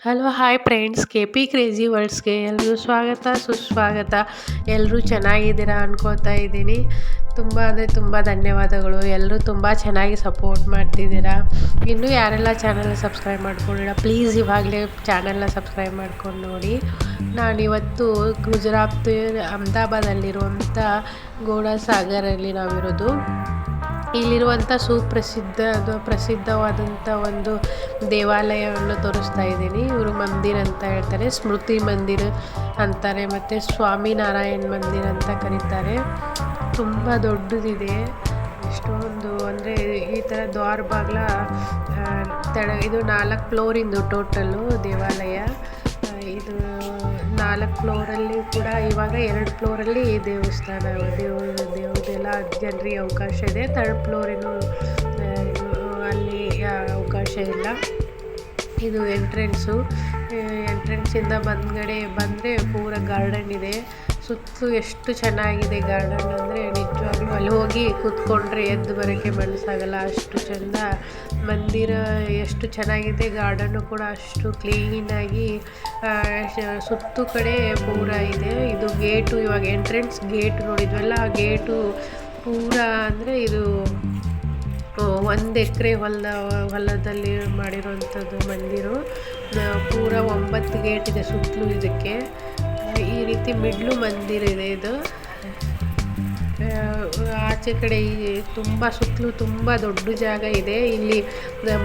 Hello hi friends, K P crazy ವರ್ಲ್ಡ್ಸ್ಗೆ ಎಲ್ಲರೂ ಸ್ವಾಗತ ಸುಸ್ವಾಗತ. ಎಲ್ಲರೂ ಚೆನ್ನಾಗಿದ್ದೀರಾ ಅನ್ಕೋತಾ ಇದ್ದೀನಿ. ತುಂಬ ಅಂದರೆ ತುಂಬ ಧನ್ಯವಾದಗಳು. ಎಲ್ಲರೂ ತುಂಬ ಚೆನ್ನಾಗಿ ಸಪೋರ್ಟ್ ಮಾಡ್ತಿದ್ದೀರಾ. ಇನ್ನೂ ಯಾರೆಲ್ಲ ಚಾನಲ್ನ ಸಬ್ಸ್ಕ್ರೈಬ್ ಮಾಡ್ಕೊಂಡಿಲ್ಲ ಪ್ಲೀಸ್ ಇವಾಗಲೇ ಚಾನಲ್ನ ಸಬ್ಸ್ಕ್ರೈಬ್ ಮಾಡ್ಕೊಂಡು ನೋಡಿ. ನಾನಿವತ್ತು ಗುಜರಾತ್ ಅಹಮದಾಬಾದಲ್ಲಿರುವಂಥ ಗೋಡಾ ಸಾಗರಲ್ಲಿ ನಾವಿರೋದು. ಇಲ್ಲಿರುವಂಥ ಪ್ರಸಿದ್ಧವಾದಂಥ ಒಂದು ದೇವಾಲಯವನ್ನು ತೋರಿಸ್ತಾ ಇದ್ದೀನಿ. ಇವರು ಮಂದಿರ ಅಂತ ಹೇಳ್ತಾರೆ, ಸ್ಮೃತಿ ಮಂದಿರ ಅಂತಾರೆ, ಮತ್ತು ಸ್ವಾಮಿನಾರಾಯಣ್ ಮಂದಿರ ಅಂತ ಕರೀತಾರೆ. ತುಂಬ ದೊಡ್ಡದಿದೆ. ಎಷ್ಟೊಂದು ಅಂದರೆ ಈ ಥರ ದ್ವಾರ ಬಾಗ್ಲ ಇದು 4 ಫ್ಲೋರಿಂದು ಟೋಟಲ್ಲು ದೇವಾಲಯ. ಇದು 4 ಫ್ಲೋರಲ್ಲಿ ಕೂಡ ಇವಾಗ 2 ಫ್ಲೋರಲ್ಲಿ ದೇವಸ್ಥಾನ ದೇವ್ರದೆಲ್ಲ ಜನರಿಗೆ ಅವಕಾಶ ಇದೆ. 3rd ಫ್ಲೋರಿನೂ ಅಲ್ಲಿ ಅವಕಾಶ ಇಲ್ಲ. ಇದು ಎಂಟ್ರೆನ್ಸಿಂದ ಬಂದರೆ ಪೂರ ಗಾರ್ಡನ್ ಇದೆ. ಸುತ್ತಲೂ ಎಷ್ಟು ಚೆನ್ನಾಗಿದೆ ಗಾರ್ಡನ್ ಅಂದರೆ ನಿಜವಾಗ್ಲೂ ಅಲ್ಲಿ ಹೋಗಿ ಕೂತ್ಕೊಂಡ್ರೆ ಎದ್ದು ಬರೋಕ್ಕೆ ಮನಸ್ಸಾಗಲ್ಲ, ಅಷ್ಟು ಚೆಂದ. ಮಂದಿರ ಎಷ್ಟು ಚೆನ್ನಾಗಿದೆ, ಗಾರ್ಡನ್ನು ಕೂಡ ಅಷ್ಟು ಕ್ಲೀನಾಗಿ ಸುತ್ತು ಕಡೆ ಪೂರ ಇದೆ. ಇದು ಗೇಟು, ಇವಾಗ ಎಂಟ್ರೆನ್ಸ್ ಗೇಟ್ ನೋಡಿದ್ವಲ್ಲ, ಆ ಗೇಟು ಪೂರ ಅಂದರೆ ಇದು 1 ಎಕರೆ ಹೊಲದಲ್ಲಿ ಮಾಡಿರೋವಂಥದ್ದು ಮಂದಿರ. ಪೂರ 9 ಗೇಟ್ ಇದೆ ಸುತ್ತಲೂ. ಇದಕ್ಕೆ ಈ ರೀತಿ ಮಿಡ್ಲು ಮಂದಿರ ಇದೆ. ಇದು ಆಚೆ ಕಡೆ ತುಂಬ ಸುತ್ತಲೂ ತುಂಬ ದೊಡ್ಡ ಜಾಗ ಇದೆ. ಇಲ್ಲಿ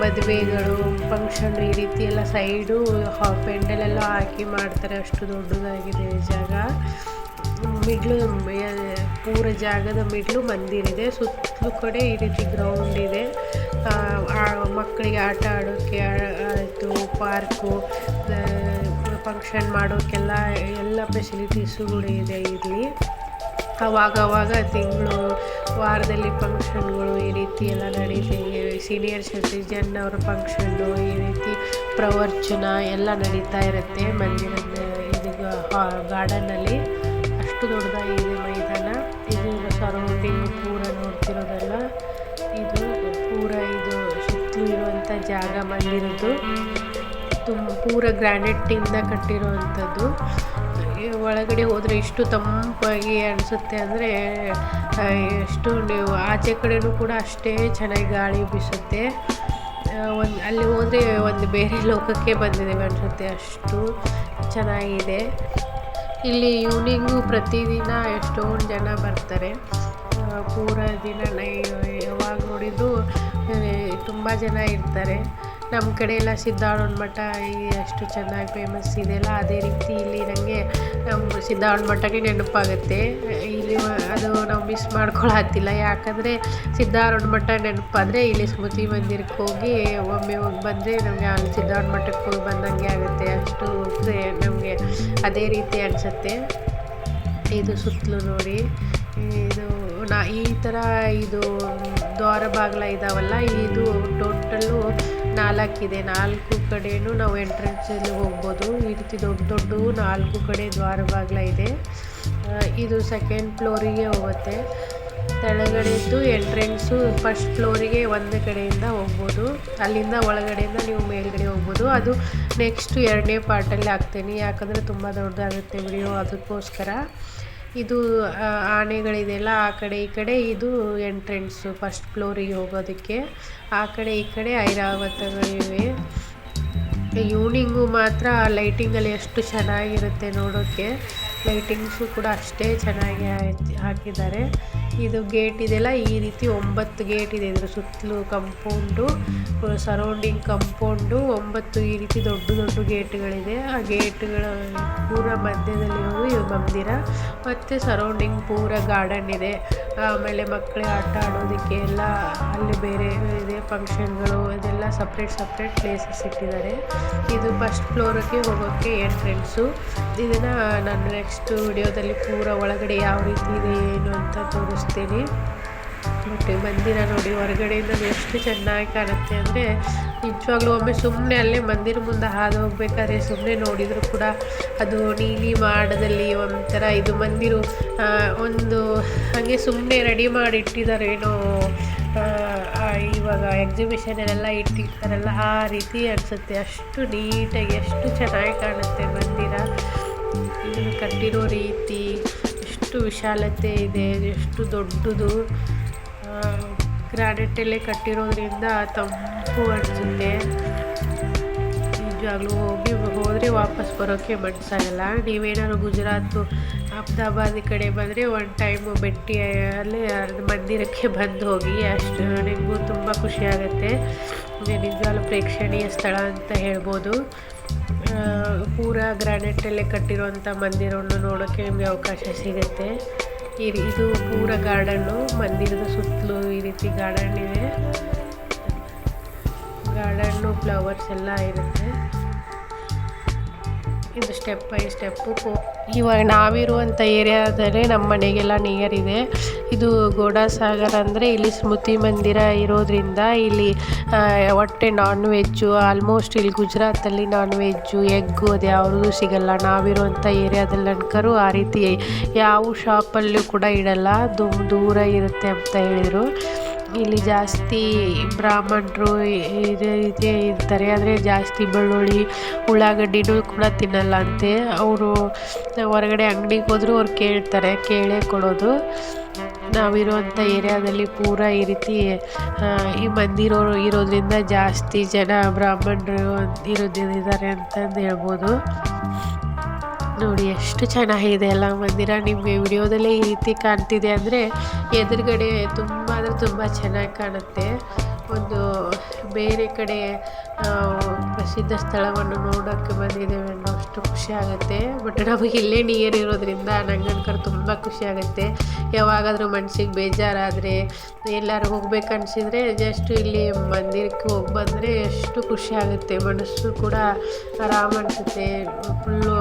ಮದುವೆಗಳು, ಫಂಕ್ಷನ್ ಈ ರೀತಿ ಎಲ್ಲ ಸೈಡು ಪೆಂಡಲೆಲ್ಲ ಹಾಕಿ ಮಾಡ್ತಾರೆ, ಅಷ್ಟು ದೊಡ್ಡದಾಗಿದೆ ಜಾಗ. ಪೂರ ಜಾಗದ ಮಿಡ್ಲು ಮಂದಿರಿದೆ. ಸುತ್ತಲೂ ಕಡೆ ಈ ರೀತಿ ಗ್ರೌಂಡ್ ಇದೆ. ಮಕ್ಕಳಿಗೆ ಆಟ ಆಡೋಕ್ಕೆ ಆಯಿತು, ಪಾರ್ಕು, ಫಂಕ್ಷನ್ ಮಾಡೋಕ್ಕೆಲ್ಲ ಎಲ್ಲ ಫೆಸಿಲಿಟೀಸುಗಳು ಇದೆ ಇಲ್ಲಿ. ಅವಾಗವಾಗ ವಾರದಲ್ಲಿ ಫಂಕ್ಷನ್ಗಳು ಈ ರೀತಿ ಎಲ್ಲ ನಡೀತಿದೆ. ಸೀನಿಯರ್ ಸಿಟಿಜನ್ ಅವರ ಫಂಕ್ಷನ್ನು, ಈ ರೀತಿ ಪ್ರವಚನ ಎಲ್ಲ ನಡೀತಾ ಇರುತ್ತೆ ಮಂದಿರದ ಗಾರ್ಡನ್ನಲ್ಲಿ. ಅಷ್ಟು ದೊಡ್ಡದಾಗಿದೆ ಮೈದಾನ. ಇದು ಸರೌಂಡಿಂಗ್ ಪೂರ ನೋಡ್ತಿರೋದಲ್ಲ, ಇದು ಸುತ್ತಲೂ ಇರುವಂಥ ಜಾಗ ಮಂದಿರದ್ದು. ಪೂರ ಗ್ರಾನೈಟಿಂದ ಕಟ್ಟಿರುವಂಥದ್ದು. ಒಳಗಡೆ ಹೋದರೆ ಇಷ್ಟು ತಂಪಾಗಿ ಅನಿಸುತ್ತೆ ಅಂದರೆ ಎಷ್ಟು. ನೀವು ಆಚೆ ಕಡೆಯೂ ಕೂಡ ಅಷ್ಟೇ ಚೆನ್ನಾಗಿ ಗಾಳಿ ಬೀಸುತ್ತೆ. ಅಲ್ಲಿ ಹೋದರೆ ಒಂದು ಬೇರೆ ಲೋಕಕ್ಕೆ ಬಂದಿದ್ದೇವೆ ಅನಿಸುತ್ತೆ, ಅಷ್ಟು ಚೆನ್ನಾಗಿದೆ. ಇಲ್ಲಿ ಈವ್ನಿಂಗು ಪ್ರತಿದಿನ ಎಷ್ಟೊಂದು ಜನ ಬರ್ತಾರೆ. ಪೂರ ದಿನ ಯಾವಾಗ ನೋಡಿದರೂ ತುಂಬ ಜನ ಇರ್ತಾರೆ. ನಮ್ಮ ಕಡೆ ಎಲ್ಲ ಸಿದ್ಧಾರೂಢ ಮಠ ಎಷ್ಟು ಚೆನ್ನಾಗಿ ಫೇಮಸ್ ಇದೆಯಲ್ಲ, ಅದೇ ರೀತಿ ಇಲ್ಲಿ ನನಗೆ ನಮ್ಮ ಸಿದ್ಧಾರೂಢ ಮಠಕ್ಕೆ ನೆನಪಾಗುತ್ತೆ. ಇಲ್ಲಿ ಅದು ನಾವು ಮಿಸ್ ಮಾಡ್ಕೊಳತ್ತಿಲ್ಲ, ಯಾಕಂದರೆ ಸಿದ್ಧಾರೂಢ ಮಠ ನೆನಪಾದರೆ ಇಲ್ಲಿ ಸ್ಮೃತಿ ಮಂದಿರಕ್ಕೆ ಹೋಗಿ ಒಮ್ಮೆ ಬಂದರೆ ನಮಗೆ ಅಲ್ಲಿ ಸಿದ್ಧಾರೂಢ ಮಠಕ್ಕೆ ಹೋಗಿ ಬಂದಂಗೆ ಆಗುತ್ತೆ. ಅಷ್ಟು ನಮಗೆ ಅದೇ ರೀತಿ ಅನಿಸುತ್ತೆ. ಇದು ಸುತ್ತಲೂ ನೋಡಿ, ಈ ಥರ ಇದು ದ್ವಾರ ಬಾಗಿಲ ಇದಾವಲ್ಲ, ಇದು ಟೋಟಲ್ಲು 4 ಇದೆ. 4 ಕಡೆಯೂ ನಾವು ಎಂಟ್ರೆನ್ಸಲ್ಲಿ ಹೋಗ್ಬೋದು. ಈ ರೀತಿ ದೊಡ್ಡ 4 ಕಡೆ ದ್ವಾರ ಬಾಗಿಲ ಇದೆ. ಇದು 2nd ಫ್ಲೋರಿಗೆ ಹೋಗುತ್ತೆ. ಕೆಳಗಡೆದ್ದು ಎಂಟ್ರೆನ್ಸು 1st ಫ್ಲೋರಿಗೆ ಒಂದು ಕಡೆಯಿಂದ ಹೋಗ್ಬೋದು. ಅಲ್ಲಿಂದ ಒಳಗಡೆಯಿಂದ ನೀವು ಮೇಲ್ಗಡೆ ಹೋಗ್ಬೋದು. ಅದು ನೆಕ್ಸ್ಟ್ 2ನೇ ಪಾರ್ಟಲ್ಲಿ ಹಾಕ್ತೀನಿ, ಯಾಕಂದರೆ ತುಂಬ ದೊಡ್ಡದಾಗುತ್ತೆ ವಿಡಿಯೋ, ಅದಕ್ಕೋಸ್ಕರ. ಇದು ಆನೆಗಳಿದೆಯಲ್ಲ, ಆ ಕಡೆ ಈ ಕಡೆ ಇದು ಎಂಟ್ರೆನ್ಸು 1st ಫ್ಲೋರಿಗೆ ಹೋಗೋದಕ್ಕೆ. ಆ ಕಡೆ ಈ ಕಡೆ ಐರಾವತಗಳಿವೆ. ಈವ್ನಿಂಗು ಮಾತ್ರ ಲೈಟಿಂಗಲ್ಲಿ ಎಷ್ಟು ಚೆನ್ನಾಗಿರುತ್ತೆ ನೋಡೋಕ್ಕೆ. ಲೈಟಿಂಗ್ಸು ಕೂಡ ಅಷ್ಟೇ ಚೆನ್ನಾಗಿ ಹಾಕಿದ್ದಾರೆ. ಇದು ಗೇಟ್ ಇದೆಯಲ್ಲ, ಈ ರೀತಿ 9 ಗೇಟ್ ಇದೆ. ಇದ್ರ ಸುತ್ತಲೂ ಕಂಪೌಂಡು, ಸರೌಂಡಿಂಗ್ ಕಂಪೌಂಡು 9 ಈ ರೀತಿ ದೊಡ್ಡ ಗೇಟ್ಗಳಿದೆ. ಆ ಗೇಟ್ಗಳ ಪೂರ ಮಧ್ಯದಲ್ಲಿರೋದು ಈ ಮಂದಿರ, ಮತ್ತು ಸರೌಂಡಿಂಗ್ ಪೂರ ಗಾರ್ಡನ್ ಇದೆ. ಆಮೇಲೆ ಮಕ್ಕಳಿಗೆ ಆಟ ಆಡೋದಕ್ಕೆ ಎಲ್ಲ ಅಲ್ಲಿ ಬೇರೆ ಇದೆ. ಫಂಕ್ಷನ್ಗಳು ಇದೆಲ್ಲ ಸಪ್ರೇಟ್ ಪ್ಲೇಸಸ್ ಇಟ್ಟಿದ್ದಾರೆ. ಇದು 1st ಫ್ಲೋರಿಗೆ ಹೋಗೋಕ್ಕೆ ಎಂಟ್ರೆನ್ಸು. ಇದನ್ನು ನಾನು ನೆಕ್ಸ್ಟ್ ವಿಡಿಯೋದಲ್ಲಿ ಪೂರ ಒಳಗಡೆ ಯಾವ ರೀತಿ ಇದೆ ಏನು ಅಂತ ತೋರಿಸ್ತೀನಿ. ಮತ್ತು ಮಂದಿರ ನೋಡಿ ಹೊರಗಡೆಯಿಂದ ಎಷ್ಟು ಚೆನ್ನಾಗಿ ಕಾಣುತ್ತೆ ಅಂದರೆ ನಿಜವಾಗ್ಲೂ. ಒಮ್ಮೆ ಸುಮ್ಮನೆ ಅಲ್ಲೇ ಮಂದಿರ ಮುಂದೆ ಹಾದು ಹೋಗ್ಬೇಕಾದ್ರೆ ಸುಮ್ಮನೆ ನೋಡಿದರೂ ಕೂಡ ಅದು ನೀಲಿ ಮಾಡದಲ್ಲಿ ಒಂಥರ ಇದು ಮಂದಿರ ಒಂದು ಹಾಗೆ ಸುಮ್ಮನೆ ರೆಡಿ ಮಾಡಿ ಇಟ್ಟಿದ್ದಾರೇನೋ. ಇವಾಗ ಎಕ್ಸಿಬಿಷನಲ್ಲೆಲ್ಲ ಇಟ್ಟಿರ್ತಾರಲ್ಲ ಆ ರೀತಿ ಅನಿಸುತ್ತೆ. ಅಷ್ಟು ನೀಟಾಗಿ ಎಷ್ಟು ಚೆನ್ನಾಗಿ ಕಾಣುತ್ತೆ ಮಂದಿರ. ಇದನ್ನು ಕಟ್ಟಿರೋ ರೀತಿ ಎಷ್ಟು ವಿಶಾಲತೆ ಇದೆ, ಎಷ್ಟು ದೊಡ್ಡದು. ಗ್ರಾನೈಟಲ್ಲೇ ಕಟ್ಟಿರೋದ್ರಿಂದ ತಂಪು ಅನಿಸುತ್ತೆ. ನಿಜವಾಗ್ಲೂ ಹೋದರೆ ವಾಪಸ್ ಬರೋಕ್ಕೆ ಮನಸ್ಸಾಗಲ್ಲ. ನೀವೇನಾದ್ರು ಗುಜರಾತು ಅಹಮದಾಬಾದ್ ಈ ಕಡೆ ಬಂದರೆ ಒಂದು ಟೈಮು ಭೇಟಿಯಲ್ಲಿ ಮಂದಿರಕ್ಕೆ ಬಂದು ಹೋಗಿ. ಅಷ್ಟು ನಿಮಗೂ ತುಂಬ ಖುಷಿಯಾಗುತ್ತೆ. ನಿಜವಾಗ್ಲೂ ಪ್ರೇಕ್ಷಣೀಯ ಸ್ಥಳ ಅಂತ ಹೇಳ್ಬೋದು. ಪೂರಾ ಗ್ರಾನೈಟಲ್ಲೇ ಕಟ್ಟಿರುವಂಥ ಮಂದಿರವನ್ನು ನೋಡೋಕ್ಕೆ ನಿಮಗೆ ಅವಕಾಶ ಸಿಗುತ್ತೆ. ಇದು ಪೂರ ಗಾರ್ಡನ್ನು, ಮಂದಿರದ ಸುತ್ತಲೂ ಈ ರೀತಿ ಗಾರ್ಡನ್ ಇದೆ. ಗಾರ್ಡನ್ನು ಫ್ಲವರ್ಸ್ ಎಲ್ಲ ಇರುತ್ತೆ. ಇದು ಸ್ಟೆಪ್ ಬೈ ಸ್ಟೆಪ್ಪು. ಇವಾಗ ನಾವಿರುವಂಥ ಏರಿಯಾದಲ್ಲಿ ನಮ್ಮ ಮನೆಗೆಲ್ಲ ನಿಯರ್ ಇದೆ. ಇದು ಗೋಡಾಸಾಗರ್ ಅಂದರೆ ಇಲ್ಲಿ ಸ್ಮೃತಿ ಮಂದಿರ ಇರೋದ್ರಿಂದ ಇಲ್ಲಿ ಹೊಟ್ಟೆ ನಾನ್ ವೆಜ್ಜು ಆಲ್ಮೋಸ್ಟ್ ಇಲ್ಲಿ ಗುಜರಾತಲ್ಲಿ ನಾನ್ ವೆಜ್ಜು ಎಗ್ಗು ಅದು ಯಾವುದೂ ಸಿಗಲ್ಲ. ನಾವಿರುವಂಥ ಏರಿಯಾದಲ್ಲಿ ಅನ್ಕರು ಆ ರೀತಿ ಯಾವ ಶಾಪಲ್ಲೂ ಕೂಡ ಇಡಲ್ಲ, ದೂರ ಇರುತ್ತೆ ಅಂತ ಹೇಳಿದರು. ಇಲ್ಲಿ ಜಾಸ್ತಿ ಬ್ರಾಹ್ಮಣರು ಇದೇ ರೀತಿ ಇರ್ತಾರೆ. ಆದರೆ ಜಾಸ್ತಿ ಬೆಳ್ಳುಳ್ಳಿ ಉಳ್ಳಾಗಡ್ಡಿನೂ ಕೂಡ ತಿನ್ನಲ್ಲ ಅಂತೆ. ಅವರು ಹೊರಗಡೆ ಅಂಗಡಿಗೆ ಹೋದರೂ ಅವ್ರು ಕೇಳ್ತಾರೆ, ಕೇಳೇ ಕೊಡೋದು. ನಾವಿರುವಂಥ ಏರಿಯಾದಲ್ಲಿ ಪೂರ ಈ ರೀತಿ ಈ ಮಂದಿರ ಇರೋದ್ರಿಂದ ಜಾಸ್ತಿ ಜನ ಬ್ರಾಹ್ಮಣರು ಇದ್ದಾರೆ ಅಂತಂದು ಹೇಳ್ಬೋದು. ನೋಡಿ ಎಷ್ಟು ಚೆನ್ನಾಗಿದೆ ಅಲ್ಲ ಮಂದಿರ. ನಿಮಗೆ ವಿಡಿಯೋದಲ್ಲೇ ಈ ರೀತಿ ಕಾಣ್ತಿದೆ ಅಂದರೆ ಎದುರುಗಡೆ ತುಂಬ ಅಂದರೆ ತುಂಬ ಚೆನ್ನಾಗಿ ಕಾಣುತ್ತೆ. ಒಂದು ಬೇರೆ ಕಡೆ ಪ್ರಸಿದ್ಧ ಸ್ಥಳವನ್ನು ನೋಡೋಕ್ಕೆ ಬಂದಿದ್ದೇವೆ ಅನ್ನೋ ಅಷ್ಟು ಖುಷಿ ಆಗುತ್ತೆ. ಬಟ್ ನಮಗೆ ಇಲ್ಲೇ ನಿಯರ್ ಇರೋದ್ರಿಂದ ನಂಗೆ ತುಂಬ ಖುಷಿ ಆಗುತ್ತೆ. ಯಾವಾಗಾದರೂ ಮನಸ್ಸಿಗೆ ಬೇಜಾರಾದರೆ ಎಲ್ಲರೂ ಹೋಗ್ಬೇಕನ್ಸಿದ್ರೆ ಜಸ್ಟ್ ಇಲ್ಲಿ ಮಂದಿರಕ್ಕೆ ಹೋಗಿ ಬಂದರೆ ಎಷ್ಟು ಖುಷಿ ಆಗುತ್ತೆ. ಮನಸ್ಸು ಕೂಡ ಆರಾಮ ಅನಿಸುತ್ತೆ. ಫುಲ್ಲು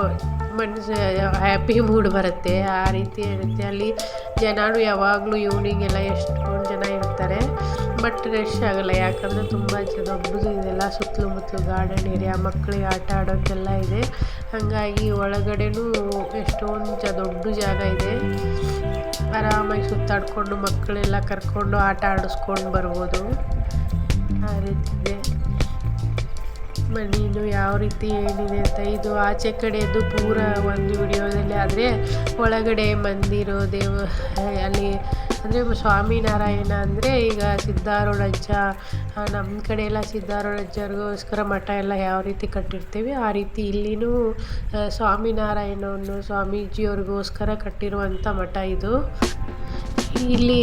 ಮನಸ್ಸು ಹ್ಯಾಪಿ ಮೂಡ್ ಬರುತ್ತೆ. ಆ ರೀತಿ ಇರುತ್ತೆ. ಅಲ್ಲಿ ಜನರು ಯಾವಾಗಲೂ ಈವ್ನಿಂಗ್ ಎಲ್ಲ ಎಷ್ಟೊಂದು ಜನ ಇರ್ತಾರೆ. ಬಟ್ ರಶ್ ಆಗಲ್ಲ, ಯಾಕಂದರೆ ತುಂಬ ದೊಡ್ಡದು ಇದೆಲ್ಲ. ಸುತ್ತಲೂ ಮುತ್ತಲು ಗಾರ್ಡನ್ ಏರಿಯಾ, ಮಕ್ಕಳಿಗೆ ಆಟ ಆಡೋಕ್ಕೆಲ್ಲ ಇದೆ. ಹಾಗಾಗಿ ಒಳಗಡೆನೂ ಎಷ್ಟೊಂದು ದೊಡ್ಡ ಜಾಗ ಇದೆ. ಆರಾಮಾಗಿ ಸುತ್ತಾಡಿಕೊಂಡು ಮಕ್ಕಳೆಲ್ಲ ಕರ್ಕೊಂಡು ಆಟ ಆಡಿಸ್ಕೊಂಡು ಬರ್ಬೋದು. ಆ ರೀತಿ ಇದೆ. ಮಣ್ಣು ಯಾವ ರೀತಿ ಏನಿದೆ ಅಂತ ಇದು ಆಚೆ ಕಡೆದು ಪೂರ ಒಂದು ವಿಡಿಯೋದಲ್ಲಿ. ಆದರೆ ಒಳಗಡೆ ಮಂದಿರ ಅಲ್ಲಿ ಅಂದರೆ ಸ್ವಾಮಿನಾರಾಯಣ ಅಂದರೆ ಈಗ ಸಿದ್ಧಾರೂಢಜ್ಜ ನಮ್ಮ ಕಡೆ ಎಲ್ಲ ಸಿದ್ಧಾರೂಢಜ್ಜರಿಗೋಸ್ಕರ ಮಠ ಎಲ್ಲ ಯಾವ ರೀತಿ ಕಟ್ಟಿರ್ತೀವಿ ಆ ರೀತಿ ಇಲ್ಲಿನೂ ಸ್ವಾಮಿನಾರಾಯಣವನ್ನು ಸ್ವಾಮೀಜಿಯವ್ರಿಗೋಸ್ಕರ ಕಟ್ಟಿರುವಂಥ ಮಠ ಇದು. ಇಲ್ಲಿ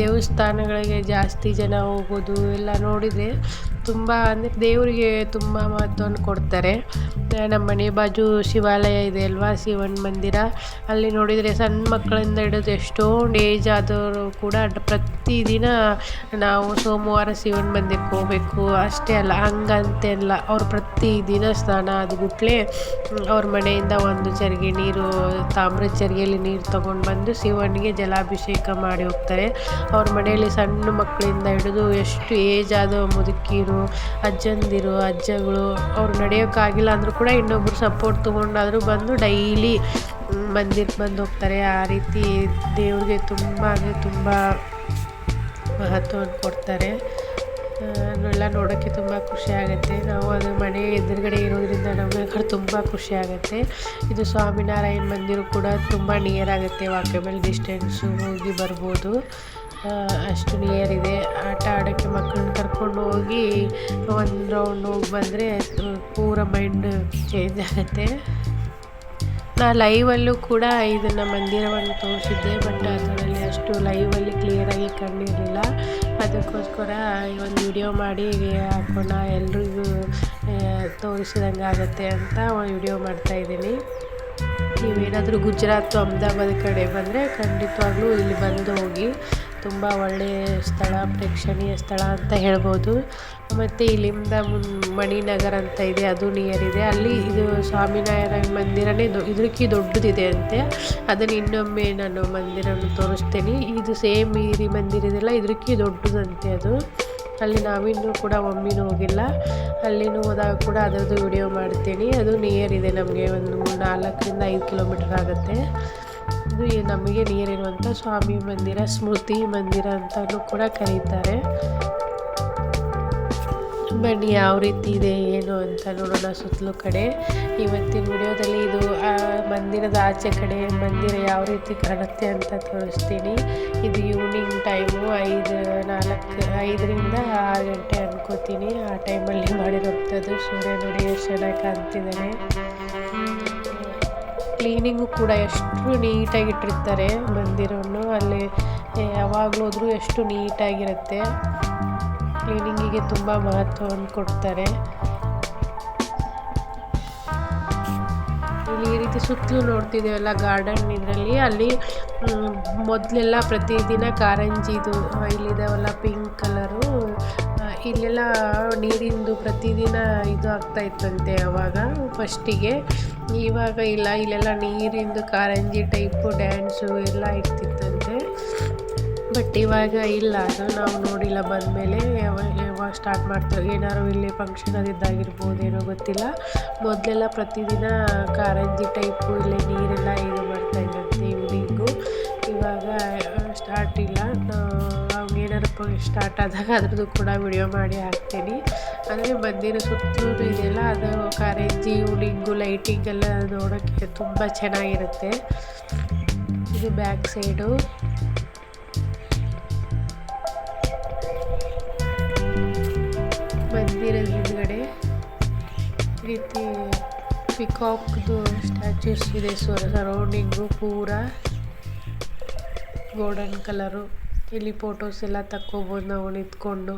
ದೇವಸ್ಥಾನಗಳಿಗೆ ಜಾಸ್ತಿ ಜನ ಹೋಗೋದು ಎಲ್ಲ ನೋಡಿದರೆ ತುಂಬ ಅಂದರೆ ದೇವರಿಗೆ ತುಂಬ ಮಹತ್ವವನ್ನು ಕೊಡ್ತಾರೆ. ನಮ್ಮ ಮನೆ ಬಾಜು ಶಿವಾಲಯ ಇದೆ ಅಲ್ವಾ, ಶಿವನ ಮಂದಿರ. ಅಲ್ಲಿ ನೋಡಿದರೆ ಸಣ್ಣ ಮಕ್ಕಳಿಂದ ಹಿಡಿದು ಎಷ್ಟೊಂದು ಏಜ್ ಆದವರು ಕೂಡ ಪ್ರತಿದಿನ ನಾವು ಸೋಮವಾರ ಶಿವನ ಮಂದಿರಕ್ಕೆ ಹೋಗಬೇಕು ಅಷ್ಟೇ ಅಲ್ಲ, ಹಂಗಂತೆಲ್ಲ ಅವ್ರು ಪ್ರತಿದಿನ ಸ್ನಾನ ಆದ್ಬಿಟ್ಲೆ ಅವ್ರ ಮನೆಯಿಂದ ಒಂದು ಚರಿಗೆ ನೀರು, ತಾಮ್ರದ ಚರಿಗೆಯಲ್ಲಿ ನೀರು ತೊಗೊಂಡು ಬಂದು ಶಿವನಿಗೆ ಜಲಾಭಿಷೇಕ ಮಾಡಿ ಹೋಗ್ತಾರೆ. ಅವ್ರ ಮನೆಯಲ್ಲಿ ಸಣ್ಣ ಮಕ್ಕಳಿಂದ ಹಿಡಿದು ಎಷ್ಟು ಏಜ್ ಆದ ಮುದುಕಿರು, ಅಜ್ಜಂದಿರು, ಅಜ್ಜಗಳು ಅವ್ರು ನಡೆಯೋಕ್ಕಾಗಿಲ್ಲ ಅಂದರೂ ಕೂಡ ಇನ್ನೊಬ್ಬರು ಸಪೋರ್ಟ್ ತೊಗೊಂಡಾದರೂ ಬಂದು ಡೈಲಿ ಮಂದಿರಕ್ಕೆ ಬಂದು ಹೋಗ್ತಾರೆ. ಆ ರೀತಿ ದೇವ್ರಿಗೆ ತುಂಬ ಅಂದರೆ ತುಂಬ ಮಹತ್ವವನ್ನು ಕೊಡ್ತಾರೆ. ಎಲ್ಲ ನೋಡೋಕ್ಕೆ ತುಂಬ ಖುಷಿ ಆಗುತ್ತೆ. ನಾವು ಅದು ಮನೆ ಎದುರುಗಡೆ ಇರೋದ್ರಿಂದ ನಮಗೆ ತುಂಬ ಖುಷಿ ಆಗುತ್ತೆ. ಇದು ಸ್ವಾಮಿನಾರಾಯಣ ಮಂದಿರ ಕೂಡ ತುಂಬ ನಿಯರ್ ಆಗುತ್ತೆ, ವಾಕೇಬಲ್ ಡಿಸ್ಟೆನ್ಸು, ಹೋಗಿ ಬರ್ಬೋದು, ಅಷ್ಟು ನಿಯರ್ ಇದೆ. ಆಟ ಆಡೋಕ್ಕೆ ಮಕ್ಕಳನ್ನ ಕರ್ಕೊಂಡು ಹೋಗಿ ಒಂದು ರೌಂಡ್ ಹೋಗಿ ಬಂದರೆ ಪೂರ ಮೈಂಡ್ ಚೇಂಜ್ ಆಗುತ್ತೆ. ನಾನು ಲೈವಲ್ಲೂ ಕೂಡ ಇದನ್ನು ಮಂದಿರವನ್ನು ತೋರಿಸಿದ್ದೆ, ಬಟ್ ಅದರಲ್ಲಿ ಅಷ್ಟು ಲೈವಲ್ಲಿ ಕ್ಲಿಯರಾಗಿ ಕಂಡಿರಲಿಲ್ಲ. ಅದಕ್ಕೋಸ್ಕರ ಒಂದು ವಿಡಿಯೋ ಮಾಡಿ ಹಾಕೋಣ, ಎಲ್ರಿಗೂ ತೋರಿಸಿದಂಗೆ ಆಗುತ್ತೆ ಅಂತ ಒಂದು ವಿಡಿಯೋ ಮಾಡ್ತಾಯಿದ್ದೀನಿ. ನೀವೇನಾದರೂ ಗುಜರಾತ್ ಅಹಮದಾಬಾದ್ ಕಡೆ ಬಂದರೆ ಖಂಡಿತವಾಗ್ಲೂ ಇಲ್ಲಿ ಬಂದು ಹೋಗಿ, ತುಂಬ ಒಳ್ಳೆಯ ಸ್ಥಳ, ಪ್ರೇಕ್ಷಣೀಯ ಸ್ಥಳ ಅಂತ ಹೇಳ್ಬೋದು. ಮತ್ತು ಇಲ್ಲಿಂದ ಮಣಿನಗರ ಅಂತ ಇದೆ, ಅದು ನಿಯರ್ ಇದೆ. ಅಲ್ಲಿ ಇದು ಸ್ವಾಮಿನಾರಾಯಣ ಮಂದಿರನೇ ಇದಕ್ಕೆ ದೊಡ್ಡದಿದೆ ಅಂತೆ. ಅದನ್ನು ಇನ್ನೊಮ್ಮೆ ನಾನು ಮಂದಿರವನ್ನು ತೋರಿಸ್ತೀನಿ. ಇದು ಸೇಮ್ ಈ ಮಂದಿರ ಇದೆಲ್ಲ ಇದಕ್ಕೆ ದೊಡ್ಡದಂತೆ ಅದು. ಅಲ್ಲಿ ನಾವಿನ್ನೂ ಕೂಡ ಒಮ್ಮೆನೂ ಹೋಗಿಲ್ಲ. ಅಲ್ಲಿನೂ ಹೋದಾಗ ಕೂಡ ಅದರದ್ದು ವಿಡಿಯೋ ಮಾಡ್ತೀನಿ. ಅದು ನಿಯರ್ ಇದೆ, ನಮಗೆ ಒಂದು 4ರಿಂದ 5 ಕಿಲೋಮೀಟರ್ ಆಗುತ್ತೆ. ಇದು ನಮಗೆ ನಿಯರ್ ಇರುವಂಥ ಸ್ವಾಮಿ ಮಂದಿರ, ಸ್ಮೃತಿ ಮಂದಿರ ಅಂತಲೂ ಕೂಡ ಕರೀತಾರೆ. ಬನ್ನಿ ಯಾವ ರೀತಿ ಇದೆ ಏನು ಅಂತ ನೋಡೋಣ ಸುತ್ತಲೂ ಕಡೆ. ಇವತ್ತಿನ ವಿಡಿಯೋದಲ್ಲಿ ಇದು ಮಂದಿರದ ಆಚೆ ಕಡೆ ಮಂದಿರ ಯಾವ ರೀತಿ ಕಾಣುತ್ತೆ ಅಂತ ತೋರಿಸ್ತೀನಿ. ಇದು ಈವ್ನಿಂಗ್ ಟೈಮು 5ರಿಂದ 6 ಗಂಟೆ ಅನ್ಕೋತೀನಿ. ಆ ಟೈಮಲ್ಲಿ ಮಾಡಿರೋಂಥದ್ದು. ಸೂರ್ಯ ನೋಡಿ ಎಷ್ಟು ಚೆನ್ನಾಗಿ ಕಾಣ್ತಿದ್ದಾನೆ. ಕ್ಲೀನಿಂಗು ಕೂಡ ಎಷ್ಟು ನೀಟಾಗಿಟ್ಟಿರ್ತಾರೆ ಮಂದಿರವನ್ನು. ಅಲ್ಲಿ ಯಾವಾಗಲೂ ಹೋದ್ರೂ ಎಷ್ಟು ನೀಟಾಗಿರುತ್ತೆ. ಕ್ಲೀನಿಂಗಿಗೆ ತುಂಬ ಮಹತ್ವವನ್ನು ಕೊಡ್ತಾರೆ. ಇಲ್ಲಿ ಈ ರೀತಿ ಸುತ್ತಲೂ ನೋಡ್ತಿದ್ದೇವಲ್ಲ ಗಾರ್ಡನ್ ಇದರಲ್ಲಿ, ಅಲ್ಲಿ ಮೊದಲೆಲ್ಲ ಪ್ರತಿದಿನ ಕಾರಂಜಿದು ಇಲ್ಲಿದಾವಲ್ಲ ಪಿಂಕ್ ಕಲರು, ಇಲ್ಲೆಲ್ಲ ನೀರಿಂದು ಪ್ರತಿದಿನ ಇದು ಆಗ್ತಾ ಇತ್ತಂತೆ ಅವಾಗ ಫಸ್ಟಿಗೆ. ಇವಾಗ ಇಲ್ಲ, ಇಲ್ಲೆಲ್ಲ ನೀರಿಂದು ಕಾರಂಜಿ ಟೈಪು ಡ್ಯಾನ್ಸು ಎಲ್ಲ ಇರ್ತಿತ್ತಂತೆ. ಬಟ್ ಇವಾಗ ಇಲ್ಲ, ಅದು ನಾವು ನೋಡಿಲ್ಲ ಬಂದಮೇಲೆ. ಯಾವಾಗ ಸ್ಟಾರ್ಟ್ ಮಾಡ್ತಾರೆ ಏನಾದ್ರು ಇಲ್ಲಿ ಫಂಕ್ಷನ್ ಅದಿದ್ದಾಗಿರ್ಬೋದೇನೋ ಗೊತ್ತಿಲ್ಲ. ಮೊದಲೆಲ್ಲ ಪ್ರತಿದಿನ ಕಾರಂಜಿ ಟೈಪು ಇಲ್ಲಿ ನೀರೆಲ್ಲ ಇದು ಮಾಡ್ತಾಯಿದ್ದಂತೆ ಈವ್ನಿಂಗು. ಇವಾಗ ಸ್ಟಾರ್ಟ್ ಇಲ್ಲ. ಏನಾದ್ರು ಸ್ಟಾರ್ಟ್ ಆದಾಗ ಅದ್ರದ್ದು ಕೂಡ ವಿಡಿಯೋ ಮಾಡಿ ಹಾಕ್ತೀನಿ. ಅಂದರೆ ಮಂದಿರ ಸುತ್ತಲೂ ಇದೆಯಲ್ಲ, ಅದು ಕಾರಂಜಿ ಈವ್ನಿಂಗು ಲೈಟಿಂಗ್ ಎಲ್ಲ ನೋಡೋಕ್ಕೆ ತುಂಬ ಚೆನ್ನಾಗಿರುತ್ತೆ. ಇದು ಬ್ಯಾಕ್ ಸೈಡು. ಮಂದಿರದ ಹಿಂದ್ಗಡೆ ರೀತಿ ಪಿಕಾಕ್ದು ಸ್ಟ್ಯಾಚ್ಯೂಸ್ ಇದೆ. ಸರೌಂಡಿಂಗು ಪೂರ ಗೋಲ್ಡನ್ ಕಲರು. ಇಲ್ಲಿ ಫೋಟೋಸ್ ಎಲ್ಲ ತಕ್ಕೋಬೋದು ನಾವು ನಿಂತ್ಕೊಂಡು.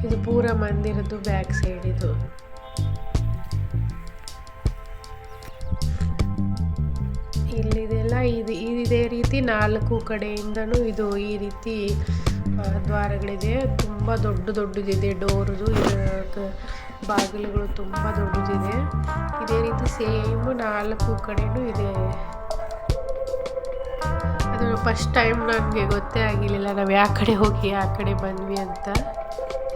ಇದು ಪೂರ ಮಂದಿರದ್ದು ಬ್ಯಾಕ್ ಸೈಡ್. ಇದು ಇಲ್ಲಿದೆಲ್ಲ ಇದೇ ರೀತಿ 4 ಕಡೆಯಿಂದನೂ ಇದು ಈ ರೀತಿ ದ್ವಾರಗಳಿದೆ. ತುಂಬ ದೊಡ್ಡದಿದೆ ಡೋರ್ದು. ಬಾಗಿಲುಗಳು ತುಂಬ ದೊಡ್ಡದಿದೆ. ಇದೇ ರೀತಿ ಸೇಮ್ 4 ಕಡೆನೂ ಇದೆ. ಅದು ಫಸ್ಟ್ ಟೈಮ್ ನನಗೆ ಗೊತ್ತೇ ಆಗಿರಲಿಲ್ಲ ನಾವು ಯಾವ ಕಡೆ ಹೋಗಿ ಆ ಕಡೆ ಬಂದ್ವಿ ಅಂತ.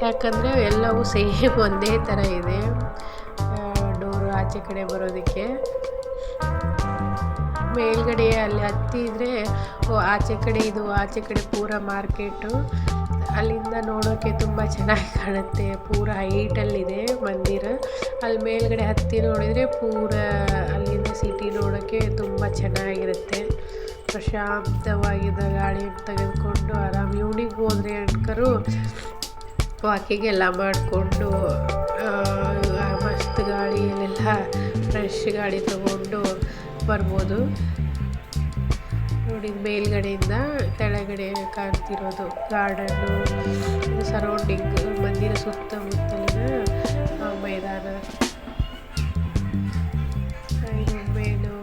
ಯಾಕಂದರೆ ಎಲ್ಲವೂ ಸೇಮ್ ಒಂದೇ ಥರ ಇದೆ ಡೋರು ಆಚೆ ಕಡೆ ಬರೋದಕ್ಕೆ. ಮೇಲ್ಗಡೆ ಅಲ್ಲಿ ಹತ್ತಿದ್ರೆ ಆಚೆ ಕಡೆ ಪೂರ ಮಾರ್ಕೆಟು. ಅಲ್ಲಿಂದ ನೋಡೋಕ್ಕೆ ತುಂಬ ಚೆನ್ನಾಗಿ ಕಾಣುತ್ತೆ. ಪೂರ ಹೈಟಲ್ಲಿದೆ ಮಂದಿರ. ಅಲ್ಲಿ ಮೇಲ್ಗಡೆ ಹತ್ತಿ ನೋಡಿದರೆ ಪೂರ ಅಲ್ಲಿಂದ ಸಿಟಿ ನೋಡೋಕ್ಕೆ ತುಂಬ ಚೆನ್ನಾಗಿರುತ್ತೆ. ಪ್ರಶಾಂತವಾಗಿದ್ದ ಗಾಳಿ ತೆಗೆದುಕೊಂಡು ಆರಾಮ್ ಈವ್ನಿಂಗ್ ಹೋದರೆ ಅನ್ಕರು ವಾಕಿಂಗ್ ಮಾಡಿಕೊಂಡು ಮಸ್ತ್ ಗಾಳಿಯಲ್ಲೆಲ್ಲ ಫ್ರೆಶ್ ಗಾಳಿ ತಗೊಂಡು ಬರ್ಬೋದು. ನೋಡಿ ಮೇಲ್ಗಡೆಯಿಂದ ಕೆಳಗಡೆ ಕಾಣ್ತಿರೋದು ಗಾರ್ಡನ್ನು, ಸರೌಂಡಿಂಗ್ ಮಂದಿರ ಸುತ್ತಮುತ್ತಲಿನ ಮೈದಾನ. ಇದು ಮೇನು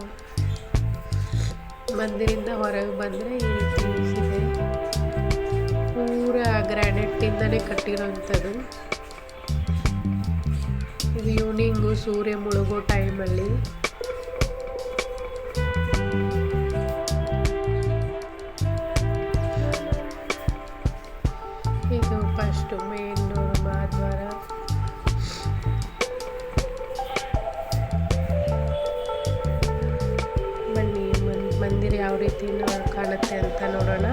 ಮಂದಿರಿಂದ ಹೊರಗೆ ಬಂದರೆ ಈ ರೀತಿ ಇದೆ. ಪೂರ ಗ್ರಾನೈಟಿಂದಲೇ ಕಟ್ಟಿರೋಂಥದ್ದು. ಇದು ಈವ್ನಿಂಗು ಸೂರ್ಯ ಮುಳುಗೋ ಟೈಮಲ್ಲಿ. ಇದು ಫಸ್ಟು ಮೇನ್ ಡೋರ್ ಮಹಾದ್ವಾರ. ಬನ್ನಿ ಮಂದಿರ ಯಾವ ರೀತಿ ಕಾಣುತ್ತೆ ಅಂತ ನೋಡೋಣ.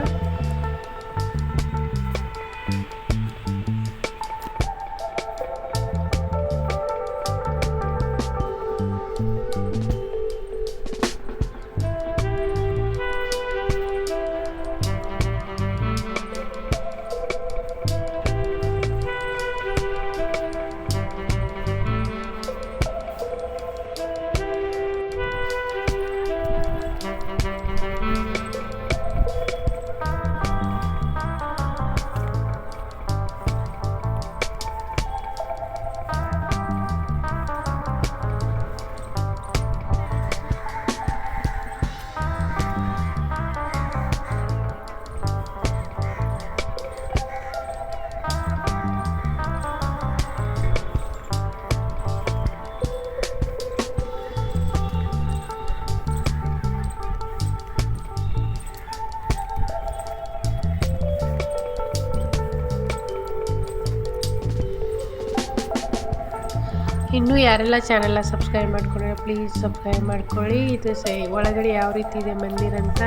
ಇನ್ನೂ ಯಾರೆಲ್ಲ ಚಾನೆಲ್ನ ಸಬ್ಸ್ಕ್ರೈಬ್ ಮಾಡ್ಕೊಂಡ್ರೆ ಪ್ಲೀಸ್ ಸಬ್ಸ್ಕ್ರೈಬ್ ಮಾಡ್ಕೊಳ್ಳಿ. ಇದು ಒಳಗಡೆ ಯಾವ ರೀತಿ ಇದೆ ಮಂದಿರ ಅಂತ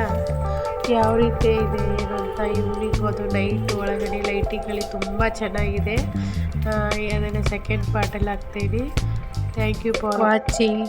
ಯಾವ ರೀತಿ ಇದೆ ಏನು ಅಂತ ಈವ್ನಿಂಗ್ ಅದು ನೈಟ್ ಒಳಗಡೆ ಲೈಟಿಂಗಲ್ಲಿ ತುಂಬ ಚೆನ್ನಾಗಿದೆ. ಅದನ್ನು ಸೆಕೆಂಡ್ ಪಾರ್ಟಲ್ಲಿ ಹಾಕ್ತೀನಿ. Thank you for watching.